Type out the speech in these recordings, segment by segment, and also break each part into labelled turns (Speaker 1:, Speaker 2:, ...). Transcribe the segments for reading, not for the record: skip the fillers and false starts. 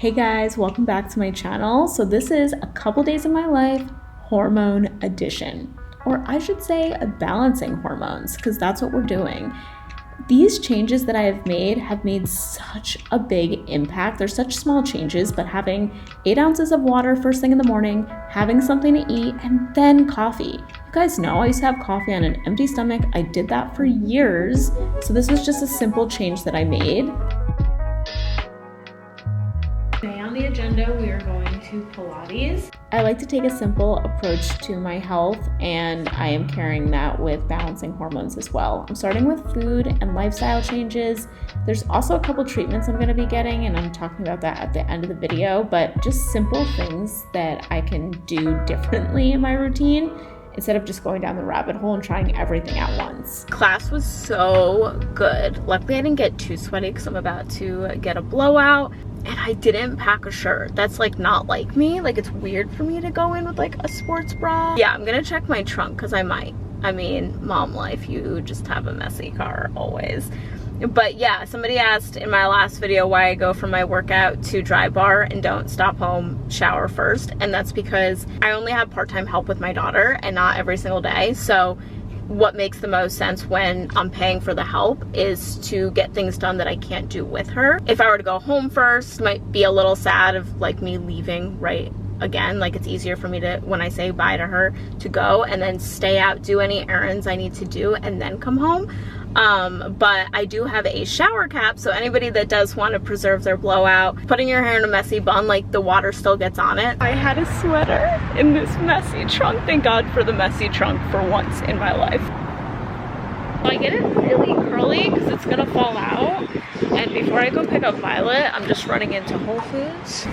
Speaker 1: Hey guys, welcome back to my channel. So this is a couple days of my life hormone edition, or I should say balancing hormones, because that's what we're doing. These changes that I have made such a big impact. They're such small changes, but having 8 ounces of water first thing in the morning, having something to eat, and then coffee. You guys know I used to have coffee on an empty stomach. I did that for years. So this was just a simple change that I made. Today on the agenda, we are going to Pilates. I like to take a simple approach to my health, and I am carrying that with balancing hormones as well. I'm starting with food and lifestyle changes. There's also a couple treatments I'm going to be getting, and I'm talking about that at the end of the video, but just simple things that I can do differently in my routine instead of just going down the rabbit hole and trying everything at once. Class was so good. Luckily, I didn't get too sweaty because I'm about to get a blowout. And I didn't pack a shirt. That's like not like me. Like it's weird for me to go in with like a sports bra. Yeah, I'm gonna check my trunk because I might. I mean, mom life, you just have a messy car always. But yeah, somebody asked in my last video why I go from my workout to dry bar and don't stop home, shower first. And that's because I only have part-time help with my daughter and not every single day. So what makes the most sense when I'm paying for the help is to get things done that I can't do with her. If I were to go home first, might be a little sad of like me leaving right again. Like it's easier for me to, when I say bye to her, to go and then stay out, do any errands I need to do, and then come home. But I do have a shower cap, so anybody that does want to preserve their blowout, putting your hair in a messy bun, like the water still gets on it. I had a sweater in this messy trunk. Thank God for the messy trunk for once in my life. I get it really curly because it's gonna fall out. And before I go pick up Violet, I'm just running into Whole Foods.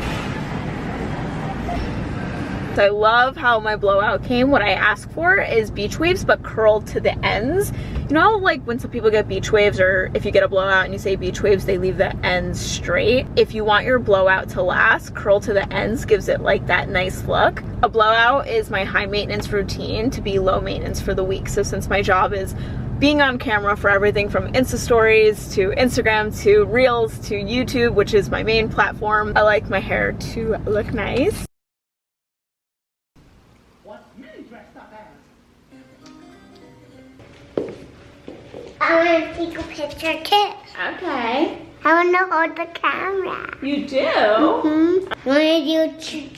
Speaker 1: I love how my blowout came. What I asked for is beach waves, but curled to the ends. You know how like when some people get beach waves, or if you get a blowout and you say beach waves, they leave the ends straight. If you want your blowout to last, curl to the ends gives it like that nice look. A blowout is my high maintenance routine to be low maintenance for the week. So since my job is being on camera for everything from Insta stories to Instagram to Reels to YouTube, which is my main platform, I like my hair to look nice.
Speaker 2: I want to take a picture too.
Speaker 1: Okay.
Speaker 2: I want to hold the camera.
Speaker 1: You do?
Speaker 2: Mm-hmm. Want to do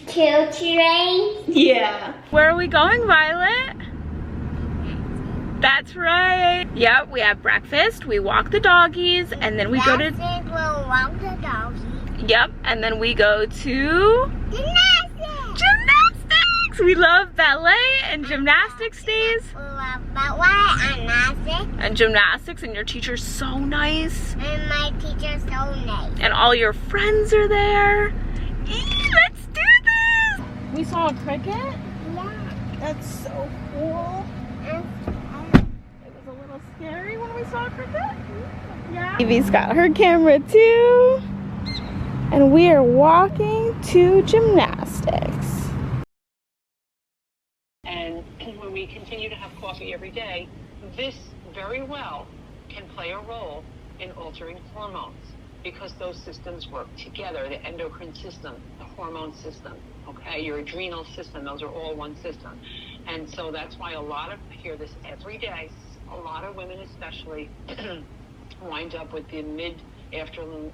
Speaker 2: two trains?
Speaker 1: Yeah. Where are we going, Violet? That's right. Yep, we have breakfast, we walk the doggies, and then we go to...
Speaker 2: We'll walk the doggies.
Speaker 1: Yep, and then we go to...
Speaker 2: Gymnastics!
Speaker 1: Gymnastics! We love ballet and gymnastics days.
Speaker 2: We love ballet and gymnastics.
Speaker 1: And gymnastics, and your teacher's so nice.
Speaker 2: And my teacher's so nice.
Speaker 1: And all your friends are there. Eee, let's do this! We saw a cricket?
Speaker 2: Yeah.
Speaker 1: That's so cool.
Speaker 2: And
Speaker 1: It was a little scary when we saw a cricket. Yeah. Evie's got her camera too. And we are walking to gymnastics.
Speaker 3: And when we continue to have coffee every day, this very well can play a role in altering hormones because those systems work together, the endocrine system, the hormone system, okay, your adrenal system, those are all one system. And so that's why I hear this every day, a lot of women especially wind up with the mid-afternoon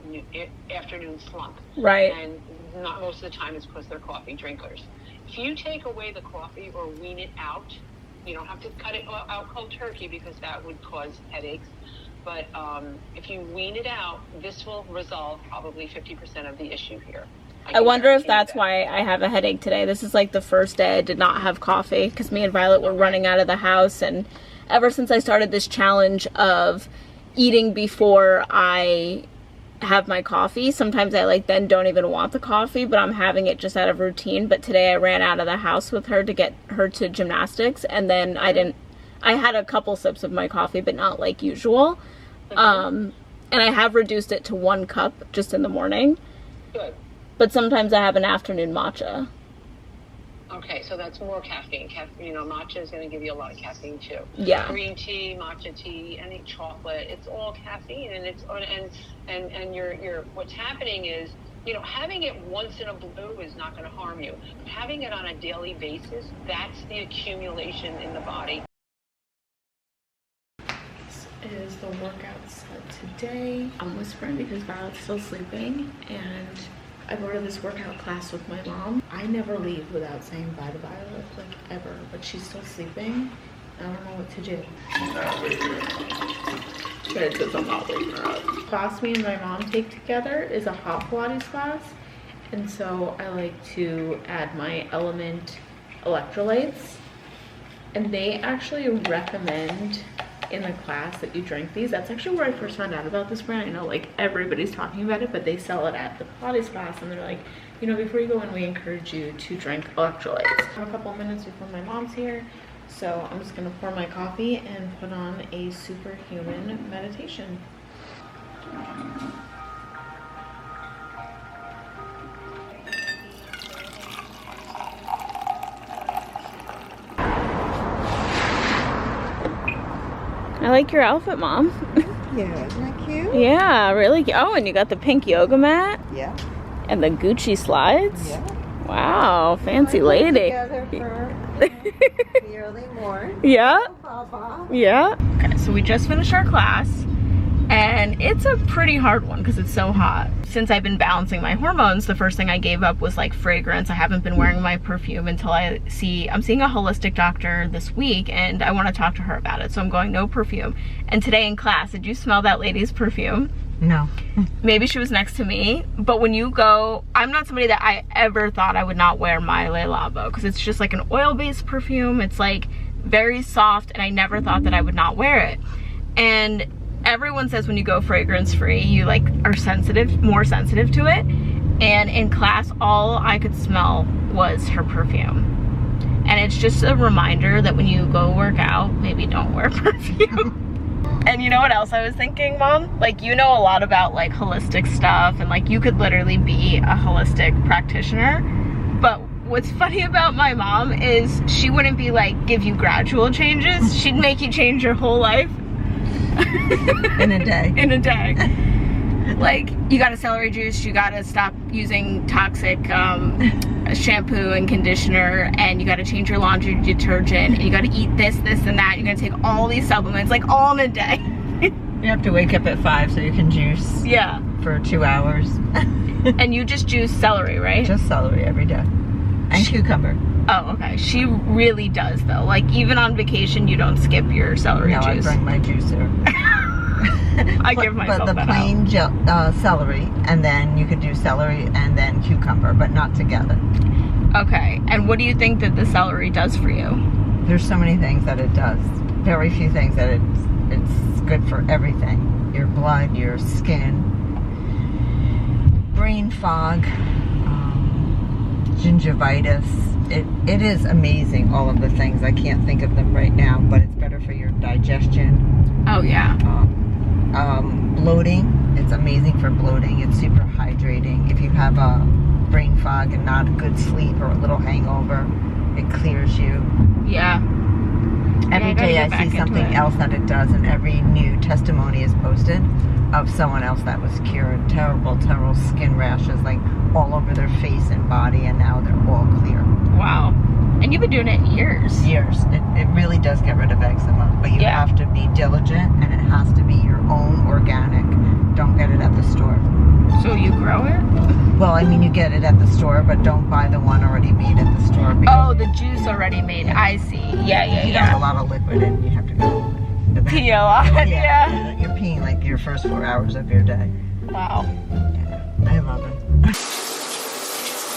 Speaker 3: slump.
Speaker 1: Right.
Speaker 3: And not most of the time it's because they're coffee drinkers. If you take away the coffee or wean it out, you don't have to cut it out cold turkey because that would cause headaches. But if you wean it out, this will resolve probably 50% of the issue here.
Speaker 1: I wonder if that's why I have a headache today. This is like the first day I did not have coffee because me and Violet were running out of the house. And ever since I started this challenge of eating before I have my coffee, sometimes I like then don't even want the coffee, but I'm having it just out of routine. But today I ran out of the house with her to get her to gymnastics, and then I had a couple sips of my coffee, but not like usual. And I have reduced it to 1 cup just in the morning.
Speaker 3: Good.
Speaker 1: But sometimes I have an afternoon matcha.
Speaker 3: Okay, so that's more caffeine. You know, matcha is going to give you a lot of caffeine too.
Speaker 1: Yeah.
Speaker 3: Green tea, matcha tea, any chocolate, it's all caffeine, and it's and your what's happening is You know, having it once in a blue is not going to harm you. Having it on a daily basis, that's the accumulation in the body.
Speaker 1: This is the workout set today. I'm whispering because Violet's still sleeping, and I go to this workout class with my mom. I never leave without saying bye to Violet, like ever, but she's still sleeping. I don't know what to do. But it says I'm not waking her up. The class me and my mom take together is a hot Pilates class. And so I like to add my Element electrolytes. And they actually recommend in the class that you drink these. That's actually where I first found out about this brand. I know like everybody's talking about it, but they sell it at the Pilates class, and they're like, you know, before you go in, we encourage you to drink electrolytes. I have a couple minutes before my mom's here. So I'm just gonna pour my coffee and put on a superhuman meditation. I like your outfit, Mom.
Speaker 4: Yeah, isn't that cute?
Speaker 1: Yeah, really. Oh, and you got the pink yoga mat.
Speaker 4: Yeah.
Speaker 1: And the Gucci slides.
Speaker 4: Yeah.
Speaker 1: Wow, fancy lady.
Speaker 4: Together for the early morning.
Speaker 1: Yeah.
Speaker 4: Baba.
Speaker 1: Yeah. Okay, so we just finished our class, and it's a pretty hard one because it's so hot. Since I've been balancing my hormones, the first thing I gave up was like fragrance. I haven't been wearing my perfume until I'm seeing a holistic doctor this week, and I want to talk to her about it. So I'm going no perfume. And today in class, did you smell that lady's perfume?
Speaker 4: No.
Speaker 1: Maybe she was next to me, but when you go, I'm not somebody that I ever thought I would not wear my Le Labo because it's just like an oil-based perfume. It's like very soft, and I never thought that I would not wear it. And everyone says when you go fragrance-free, you like are more sensitive to it. And in class, all I could smell was her perfume. And it's just a reminder that when you go work out, maybe don't wear perfume. And you know what else I was thinking, Mom? Like, you know a lot about like holistic stuff, and like you could literally be a holistic practitioner. But what's funny about my mom is she wouldn't be like, give you gradual changes. She'd make you change your whole life.
Speaker 4: In a day.
Speaker 1: In a day. Like, you gotta celery juice, you gotta stop using toxic shampoo and conditioner, and you gotta change your laundry detergent, and you gotta eat this, and that. You're gonna take all these supplements, like all in a day.
Speaker 4: You have to wake up at 5 so you can juice.
Speaker 1: Yeah.
Speaker 4: For 2 hours.
Speaker 1: And you just juice celery, right?
Speaker 4: Just celery every day. And cucumber.
Speaker 1: Oh, okay. She really does, though. Like, even on vacation, you don't skip your celery
Speaker 4: No,
Speaker 1: juice.
Speaker 4: I bring my juicer.
Speaker 1: I give myself
Speaker 4: but the
Speaker 1: that
Speaker 4: plain celery, and then you could do celery and then cucumber, but not together.
Speaker 1: Okay. And what do you think that the celery does for you?
Speaker 4: There's so many things that it does. Very few things that it's good for everything. Your blood, your skin, brain fog, gingivitis. It is amazing, all of the things. I can't think of them right now, but it's better for your digestion.
Speaker 1: Oh, yeah.
Speaker 4: Bloating. It's amazing for bloating. It's super hydrating. If you have a brain fog and not a good sleep or a little hangover, it clears you.
Speaker 1: Yeah.
Speaker 4: Every day I see something else that it does, and every new testimony is posted of someone else that was cured. Terrible skin rashes, like all over their face and body, and now they're all clear.
Speaker 1: Wow. And you've been doing it years.
Speaker 4: Years. It really does get rid of eczema, but you have to be diligent, and it has to be your own organic. Don't get it at the store.
Speaker 1: So you grow it?
Speaker 4: Well, I mean, you get it at the store, but don't buy the one already made at the store.
Speaker 1: Oh, the juice already made. I see. Yeah.
Speaker 4: You have a lot of liquid, and you have to go
Speaker 1: pee a lot. Yeah.
Speaker 4: You're peeing like your first 4 hours of your day.
Speaker 1: Wow.
Speaker 4: Yeah, I love it.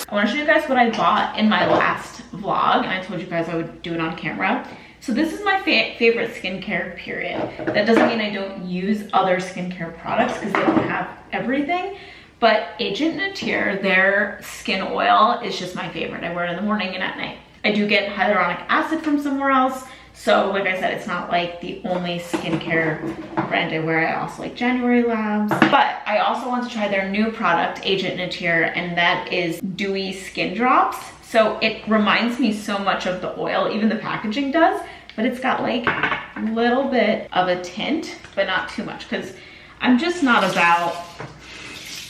Speaker 1: I want to show you guys what I bought in my last vlog, and I told you guys I would do it on camera. So this is my favorite skincare, period. That doesn't mean I don't use other skincare products because they don't have everything. But Agent Nature, their skin oil is just my favorite. I wear it in the morning and at night. I do get hyaluronic acid from somewhere else. So like I said, it's not like the only skincare brand I wear. I also like January Labs. But I also want to try their new product, Agent Nature, and that is Dewy Skin Drops. So it reminds me so much of the oil, even the packaging does, but it's got like a little bit of a tint, but not too much, because I'm just not about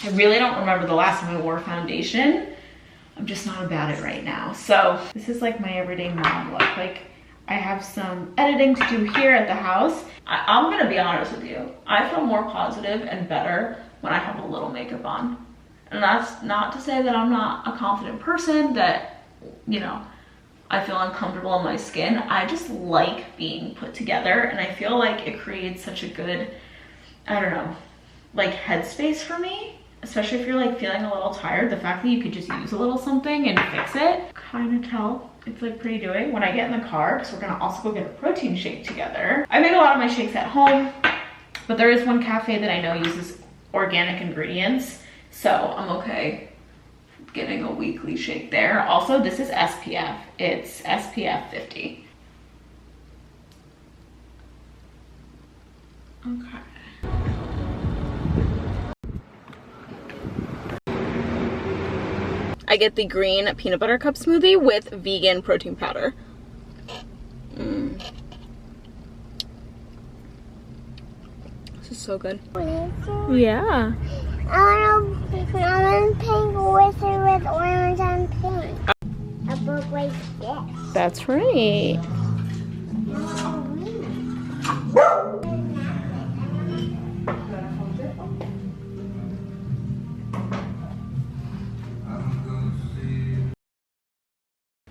Speaker 1: I really don't remember the last time I wore foundation. I'm just not about it right now. So this is like my everyday mom look. Like I have some editing to do here at the house. I'm gonna be honest with you. I feel more positive and better when I have a little makeup on. And that's not to say that I'm not a confident person, that, you know, I feel uncomfortable in my skin. I just like being put together, and I feel like it creates such a good, I don't know, like headspace for me, especially if you're like feeling a little tired. The fact that you could just use a little something and fix it, kind of tell it's like pretty doing when I get in the car, because we're gonna also go get a protein shake together. I make a lot of my shakes at home, but there is one cafe that I know uses organic ingredients, so I'm okay getting a weekly shake there. Also, this is SPF. It's SPF 50. Okay. I get the green peanut butter cup smoothie with vegan protein powder. This is so good. Yeah.
Speaker 2: I want pink with orange and pink. A book like this.
Speaker 1: That's right.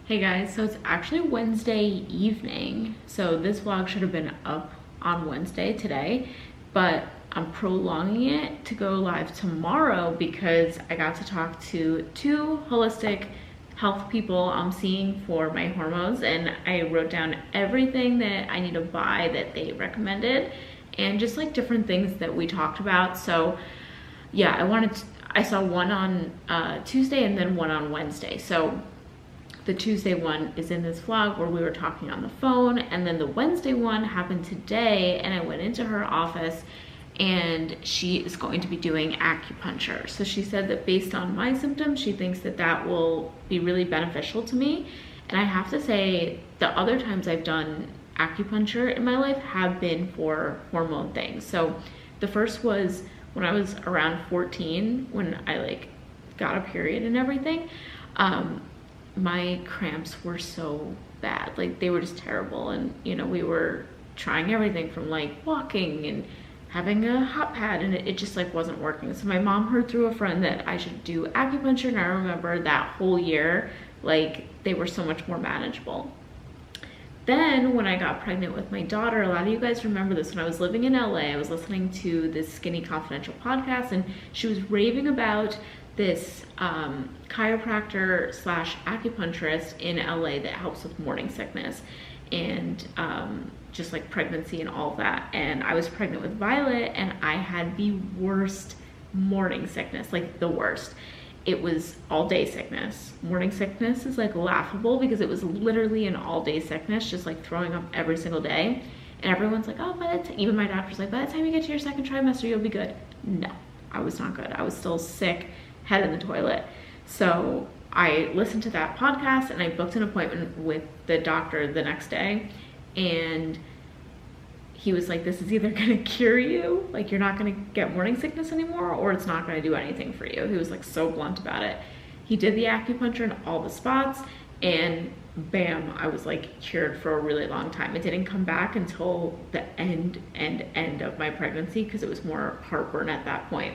Speaker 1: Hey guys, so it's actually Wednesday evening. So this vlog should have been up on Wednesday today, but I'm prolonging it to go live tomorrow because I got to talk to 2 holistic health people I'm seeing for my hormones, and I wrote down everything that I need to buy that they recommended and just like different things that we talked about. So yeah, I saw one on Tuesday and then one on Wednesday. So the Tuesday one is in this vlog where we were talking on the phone, and then the Wednesday one happened today, and I went into her office and she is going to be doing acupuncture. So she said that based on my symptoms, she thinks that that will be really beneficial to me. And I have to say, the other times I've done acupuncture in my life have been for hormone things. So the first was when I was around 14, when I like got a period and everything. My cramps were so bad, like they were just terrible. And you know, we were trying everything from like walking and having a hot pad, and it just like wasn't working. So my mom heard through a friend that I should do acupuncture, and I remember that whole year, like they were so much more manageable. Then when I got pregnant with my daughter, a lot of you guys remember this, when I was living in LA, I was listening to this Skinny Confidential podcast, and she was raving about this chiropractor slash acupuncturist in LA that helps with morning sickness and just like pregnancy and all of that. And I was pregnant with Violet, and I had the worst morning sickness, like the worst. It was all day sickness. Morning sickness is like laughable because it was literally an all day sickness, just like throwing up every single day. And everyone's like, oh, even my doctor's like, by the time you get to your second trimester, you'll be good. No, I was not good. I was still sick, head in the toilet. So I listened to that podcast and I booked an appointment with the doctor the next day, and he was like, this is either gonna cure you, like you're not gonna get morning sickness anymore, or it's not gonna do anything for you. He was like so blunt about it. He did the acupuncture in all the spots, and bam, I was like cured for a really long time. It didn't come back until the end of my pregnancy because it was more heartburn at that point.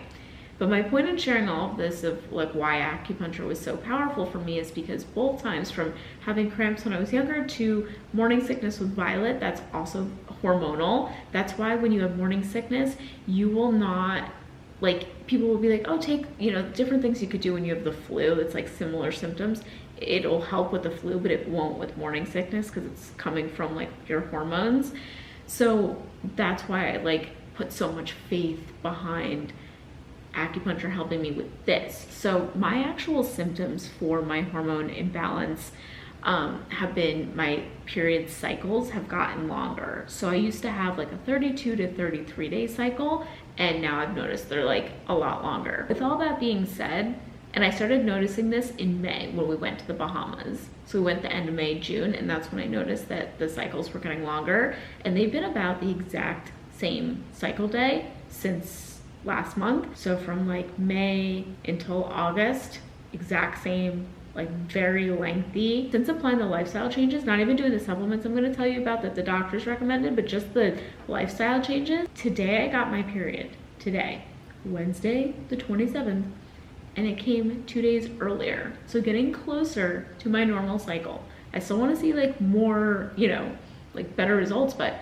Speaker 1: But my point in sharing all of this of like why acupuncture was so powerful for me is because both times, from having cramps when I was younger to morning sickness with Violet, that's also hormonal. That's why when you have morning sickness, you will not, like, people will be like, oh, take, you know, different things you could do when you have the flu. It's like similar symptoms. It'll help with the flu, but it won't with morning sickness because it's coming from like your hormones. So that's why I like put so much faith behind acupuncture helping me with this. So my actual symptoms for my hormone imbalance have been, my period cycles have gotten longer. So I used to have like a 32 to 33 day cycle, and now I've noticed they're like a lot longer. With all that being said, and I started noticing this in May when we went to the Bahamas. So we went the end of May, June, and that's when I noticed that the cycles were getting longer, and they've been about the exact same cycle day since last month. So from like May until August, exact same, like very lengthy. Since applying the lifestyle changes, not even doing the supplements I'm going to tell you about that the doctors recommended, but just the lifestyle changes. Today I got my period. Today, Wednesday the 27th, and it came 2 days earlier. So getting closer to my normal cycle. I still want to see like more, you know, like better results, but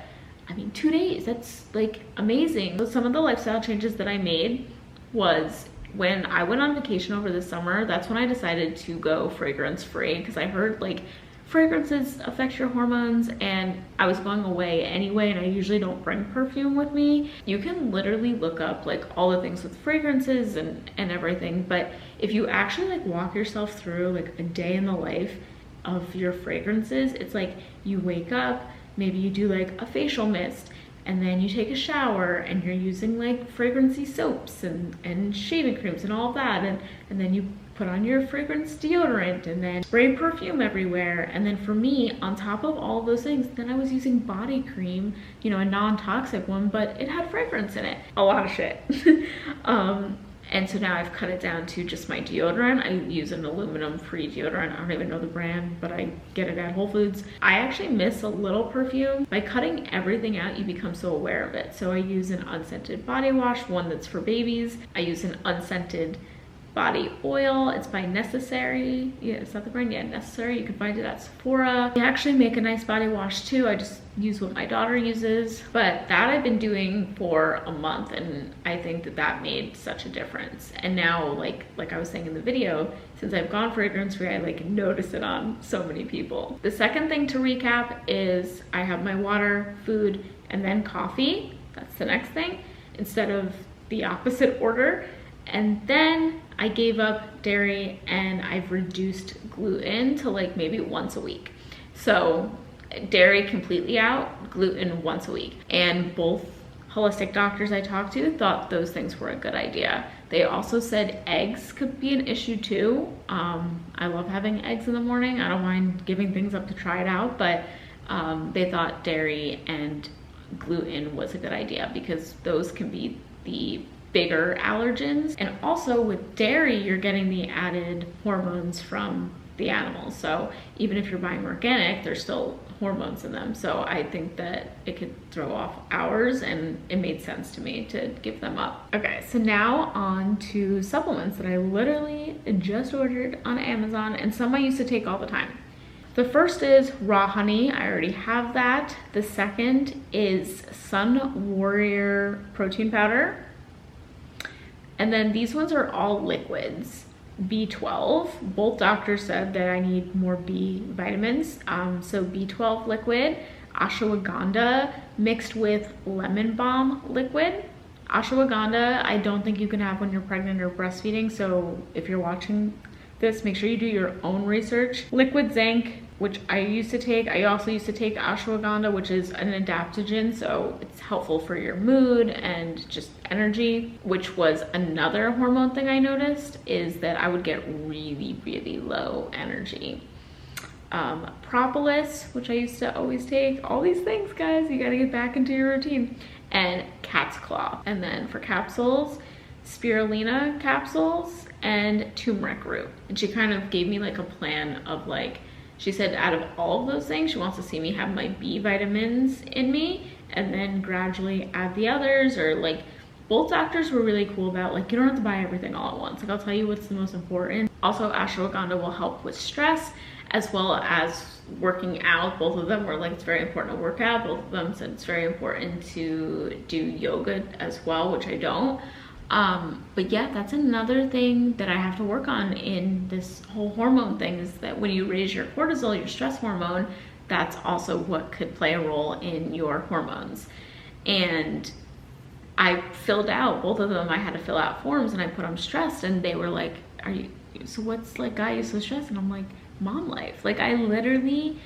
Speaker 1: I mean 2 days, that's like amazing. So some of the lifestyle changes that I made was when I went on vacation over the summer, that's when I decided to go fragrance free, because I heard like fragrances affect your hormones, and I was going away anyway and I usually don't bring perfume with me. You can literally look up like all the things with fragrances and everything, but if you actually like walk yourself through like a day in the life of your fragrances, it's like you wake up, maybe you do like a facial mist, and then you take a shower and you're using like fragrancy soaps and shaving creams and all of that, and then you put on your fragrance deodorant and then spray perfume everywhere. And then for me, on top of all of those things, then I was using body cream, you know, a non-toxic one, but it had fragrance in it. A lot of shit. And so now I've cut it down to just my deodorant. I use an aluminum-free deodorant. I don't even know the brand, but I get it at Whole Foods. I actually miss a little perfume. By cutting everything out, you become so aware of it. So I use an unscented body wash, one that's for babies. I use an unscented body oil. It's by Necessary. Yeah, is that the brand? Yeah, Necessary. You can find it at Sephora. They actually make a nice body wash too. I just use what my daughter uses, but that I've been doing for a month, and I think that that made such a difference. And now, like I was saying in the video, since I've gone fragrance free, I like notice it on so many people. The second thing to recap is I have my water, food, and then coffee. That's the next thing, instead of the opposite order. And then I gave up dairy and I've reduced gluten to like maybe once a week. So dairy completely out, gluten once a week. And both holistic doctors I talked to thought those things were a good idea. They also said eggs could be an issue too. I love having eggs in the morning. I don't mind giving things up to try it out, but they thought dairy and gluten was a good idea because those can be the bigger allergens. And also with dairy, you're getting the added hormones from the animals. So even if you're buying organic, there's still hormones in them. So I think that it could throw off ours, and it made sense to me to give them up. Okay, so now on to supplements that I literally just ordered on Amazon, and some I used to take all the time. The first is raw honey. I already have that. The second is Sun Warrior protein powder. And then these ones are all liquids. B12, both doctors said that I need more B vitamins. So B12 liquid, ashwagandha mixed with lemon balm liquid. Ashwagandha, I don't think you can have when you're pregnant or breastfeeding. So if you're watching this, make sure you do your own research. Liquid zinc, which I used to take. I also used to take ashwagandha, which is an adaptogen, so it's helpful for your mood and just energy, which was another hormone thing I noticed, is that I would get really, really low energy. Propolis, which I used to always take. All these things, guys, you gotta get back into your routine. And cat's claw. And then for capsules, spirulina capsules and turmeric root. And she kind of gave me like a plan of like, she said out of all of those things, she wants to see me have my B vitamins in me and then gradually add the others, or like both doctors were really cool about like, you don't have to buy everything all at once. Like I'll tell you what's the most important. Also, ashwagandha will help with stress as well as working out. Both of them were like, it's very important to work out. Both of them said it's very important to do yoga as well, which I don't. But yeah, that's another thing that I have to work on in this whole hormone thing, is that when you raise your cortisol, your stress hormone, that's also what could play a role in your hormones. And I filled out both of them. I had to fill out forms and I put I'm stressed, and they were like, so what's like got you so stressed? And I'm like, mom life. Like I literally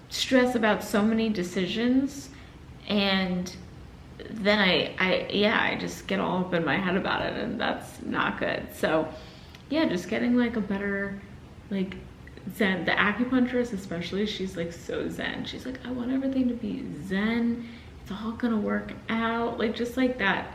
Speaker 1: stress about so many decisions, and then I just get all up in my head about it, and that's not good. So yeah, just getting like a better like zen. The acupuncturist especially, she's like so zen. She's like, I want everything to be zen, it's all gonna work out, like just like that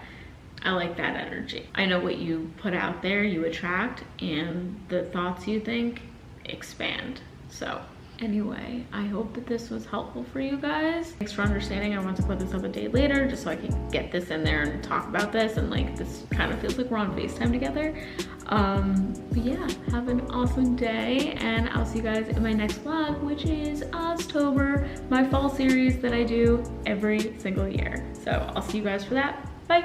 Speaker 1: I like that energy. I know what you put out there, you attract, and the thoughts you think expand. So anyway, I hope that this was helpful for you guys. Thanks for understanding. I want to put this up a day later just so I can get this in there and talk about this, and like this kind of feels like we're on FaceTime together. But yeah, have an awesome day, and I'll see you guys in my next vlog, which is Oztober, my fall series that I do every single year. So I'll see you guys for that. Bye.